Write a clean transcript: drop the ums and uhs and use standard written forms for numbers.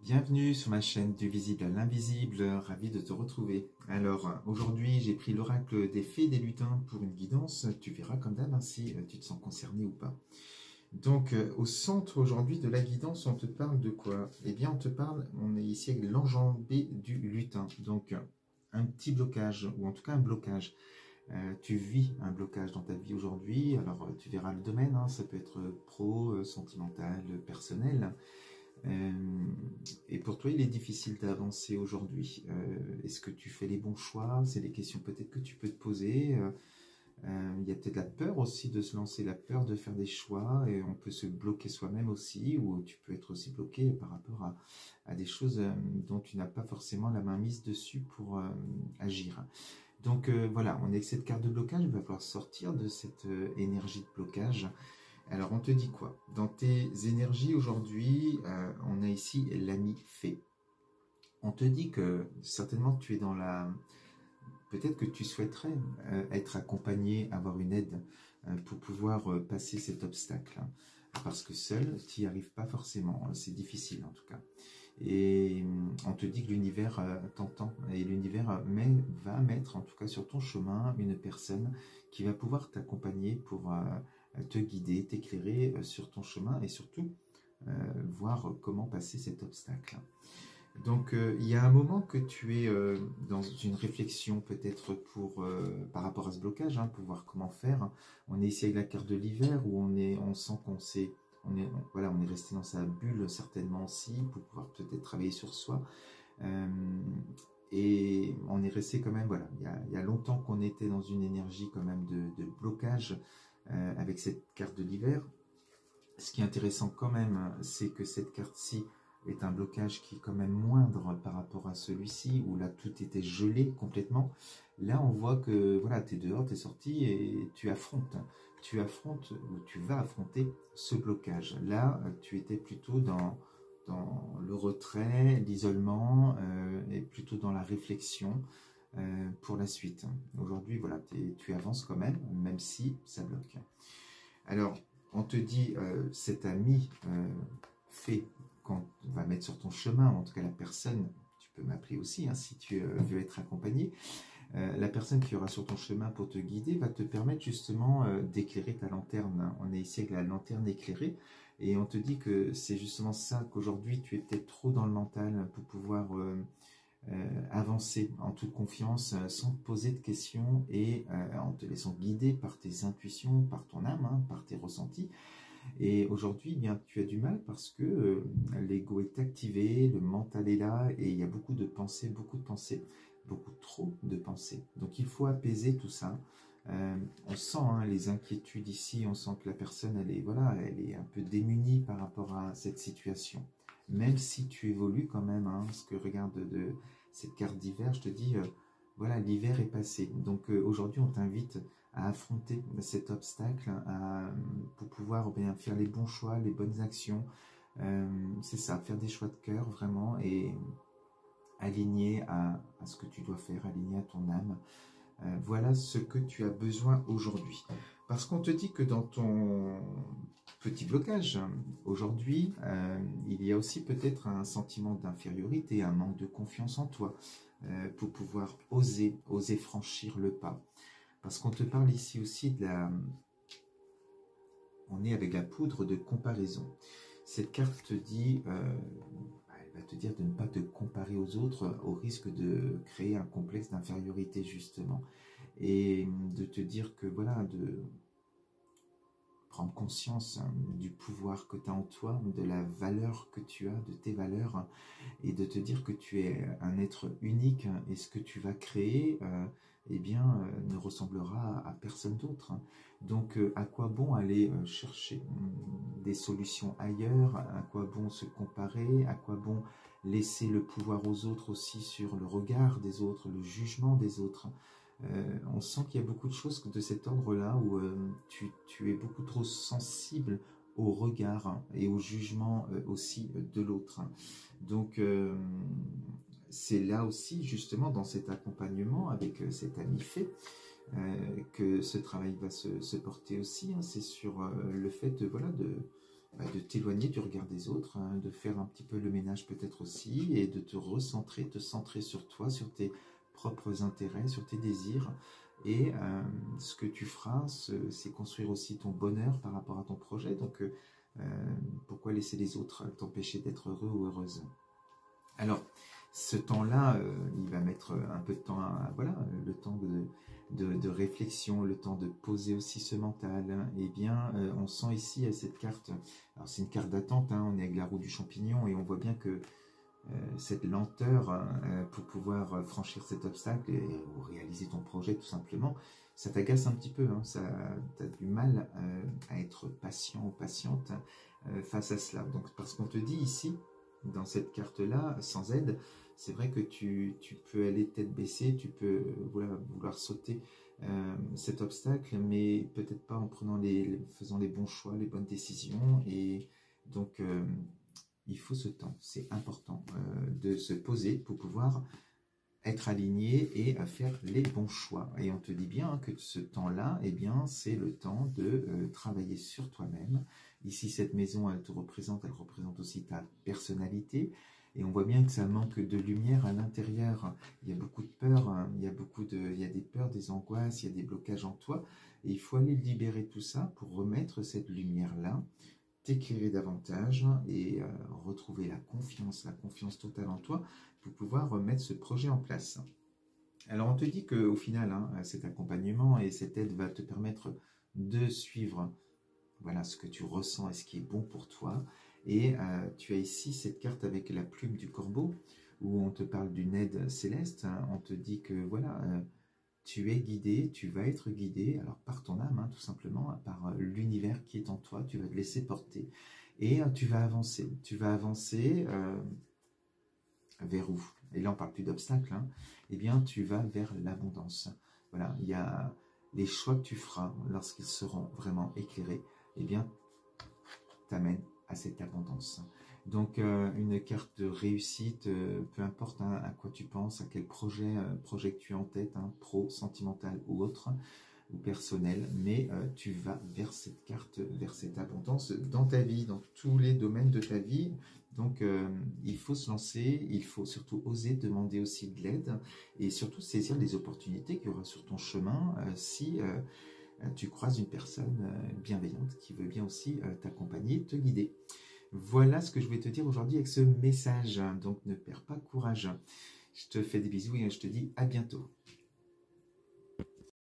Bienvenue sur ma chaîne du visible à l'invisible, ravi de te retrouver. Alors aujourd'hui j'ai pris l'oracle des fées et des lutins pour une guidance, tu verras comme d'hab si tu te sens concerné ou pas. Donc au centre aujourd'hui de la guidance on te parle de quoi? Eh bien on est ici avec l'enjambé du lutin, donc un petit blocage ou en tout cas un blocage. Tu vis un blocage dans ta vie aujourd'hui, alors tu verras le domaine, ça peut être pro, sentimental, personnel. Et pour toi, il est difficile d'avancer aujourd'hui. Est-ce que tu fais les bons choix? C'est des questions peut-être que tu peux te poser. Il y a peut-être la peur aussi de se lancer, la peur de faire des choix, et on peut se bloquer soi-même aussi, ou tu peux être aussi bloqué par rapport à des choses dont tu n'as pas forcément la main mise dessus pour agir. Donc voilà, on est avec cette carte de blocage, il va falloir sortir de cette énergie de blocage. Alors, on te dit quoi? Dans tes énergies aujourd'hui, on a ici l'ami fée. On te dit que certainement tu es dans la... Peut-être que tu souhaiterais être accompagné, avoir une aide pour pouvoir passer cet obstacle. Parce que seul, tu n'y arrives pas forcément. C'est difficile en tout cas. Et on te dit que l'univers t'entend. Et l'univers va mettre en tout cas sur ton chemin une personne qui va pouvoir t'accompagner pour... te guider, t'éclairer sur ton chemin et surtout voir comment passer cet obstacle. Donc il y a un moment que tu es dans une réflexion peut-être par rapport à ce blocage, pour voir comment faire. On est ici avec la carte de l'hiver où on sent qu'on s'est... Voilà, on est resté dans sa bulle certainement aussi pour pouvoir peut-être travailler sur soi. Et on est resté quand même, voilà, il y a longtemps qu'on était dans une énergie quand même de blocage avec cette carte de l'hiver. Ce qui est intéressant quand même, c'est que cette carte-ci est un blocage qui est quand même moindre par rapport à celui-ci, où là tout était gelé complètement. Là on voit que voilà, tu es dehors, tu es sorti et tu affrontes ou tu vas affronter ce blocage. Là tu étais plutôt dans le retrait, l'isolement, et plutôt dans la réflexion pour la suite. Aujourd'hui, voilà, tu avances quand même, même si ça bloque. Alors, on te dit, cet ami fait, quand on va mettre sur ton chemin, en tout cas la personne, tu peux m'appeler aussi si tu veux être accompagné, la personne qui aura sur ton chemin pour te guider va te permettre justement d'éclairer ta lanterne. On est ici avec la lanterne éclairée et on te dit que c'est justement ça, qu'aujourd'hui tu es peut-être trop dans le mental pour pouvoir avancer en toute confiance sans te poser de questions et en te laissant guider par tes intuitions, par ton âme, par tes ressentis. Et aujourd'hui, eh bien, tu as du mal parce que l'ego est activé, le mental est là et il y a beaucoup de pensées, beaucoup trop de pensées. Donc il faut apaiser tout ça. On sent les inquiétudes ici, on sent que la personne elle est un peu démunie par rapport à cette situation. Même si tu évolues quand même, parce que regarde de cette carte d'hiver, je te dis, voilà, l'hiver est passé. Donc aujourd'hui, on t'invite à affronter cet obstacle, pour pouvoir bien faire les bons choix, les bonnes actions. C'est ça, faire des choix de cœur vraiment et aligné à ce que tu dois faire, aligné à ton âme. Voilà ce que tu as besoin aujourd'hui. Parce qu'on te dit que dans ton petit blocage, aujourd'hui, il y a aussi peut-être un sentiment d'infériorité, un manque de confiance en toi, pour pouvoir oser franchir le pas. Parce qu'on te parle ici aussi de la... On est avec la poudre de comparaison. Cette carte te dit... elle va te dire de ne pas te comparer aux autres au risque de créer un complexe d'infériorité justement. Et de te dire que voilà, de prendre conscience du pouvoir que tu as en toi, de la valeur que tu as, de tes valeurs, et de te dire que tu es un être unique et ce que tu vas créer ne ressemblera à personne d'autre. Donc à quoi bon aller chercher des solutions ailleurs? À quoi bon se comparer? À quoi bon laisser le pouvoir aux autres aussi sur le regard des autres, le jugement des autres? On sent qu'il y a beaucoup de choses de cet ordre-là où tu es beaucoup trop sensible au regard et au jugement aussi de l'autre. Donc c'est là aussi justement dans cet accompagnement avec cet ami fait que ce travail va se porter aussi. C'est sur le fait voilà, de t'éloigner du regard des autres, hein, de faire un petit peu le ménage peut-être aussi, et de te recentrer, te centrer sur toi, sur tes propres intérêts, sur tes désirs. Et ce que tu feras, c'est construire aussi ton bonheur par rapport à ton projet. Donc, pourquoi laisser les autres t'empêcher d'être heureux ou heureuse? Alors, ce temps-là, il va mettre un peu de temps voilà, le temps de réflexion, le temps de poser aussi ce mental. Hein. Eh bien, on sent ici cette carte, alors c'est une carte d'attente, hein, on est avec la roue du champignon, et on voit bien que cette lenteur pour pouvoir franchir cet obstacle ou réaliser ton projet tout simplement, ça t'agace un petit peu, hein, tu as du mal à être patient ou patiente face à cela. Donc, parce qu'on te dit ici, dans cette carte-là, sans aide, c'est vrai que tu peux aller tête baissée, tu peux vouloir sauter cet obstacle, mais peut-être pas en faisant les bons choix, les bonnes décisions. Et donc, il faut ce temps, c'est important de se poser pour pouvoir être aligné et faire les bons choix. Et on te dit bien que ce temps-là, eh bien, c'est le temps de travailler sur toi-même. Ici, cette maison, elle représente aussi ta personnalité. Et on voit bien que ça manque de lumière à l'intérieur. Il y a beaucoup de peur, hein, il y a des peurs, des angoisses, il y a des blocages en toi. Et il faut aller libérer tout ça pour remettre cette lumière-là, t'éclairer davantage et retrouver la confiance totale en toi pour pouvoir remettre ce projet en place. Alors on te dit qu'au final, hein, cet accompagnement et cette aide va te permettre de suivre voilà, ce que tu ressens et ce qui est bon pour toi. Et tu as ici cette carte avec la plume du corbeau où on te parle d'une aide céleste. Hein. On te dit que voilà, tu es guidé, tu vas être guidé, alors par ton âme, hein, tout simplement, par l'univers qui est en toi, tu vas te laisser porter. Et tu vas avancer. Tu vas avancer vers où? Et là, on ne parle plus d'obstacles. Hein. Eh bien, tu vas vers l'abondance. Voilà, il y a les choix que tu feras lorsqu'ils seront vraiment éclairés, eh bien, t'amènent à cette abondance. Donc, une carte de réussite, peu importe hein, à quoi tu penses, à quel projet que tu as en tête, hein, pro, sentimental ou autre, ou personnel, mais tu vas vers cette carte, vers cette abondance dans ta vie, dans tous les domaines de ta vie. Donc, il faut se lancer, il faut surtout oser demander aussi de l'aide et surtout saisir les opportunités qu'il y aura sur ton chemin si tu croises une personne bienveillante qui veut bien aussi t'accompagner, te guider. Voilà ce que je voulais te dire aujourd'hui avec ce message. Donc, ne perds pas courage. Je te fais des bisous et je te dis à bientôt.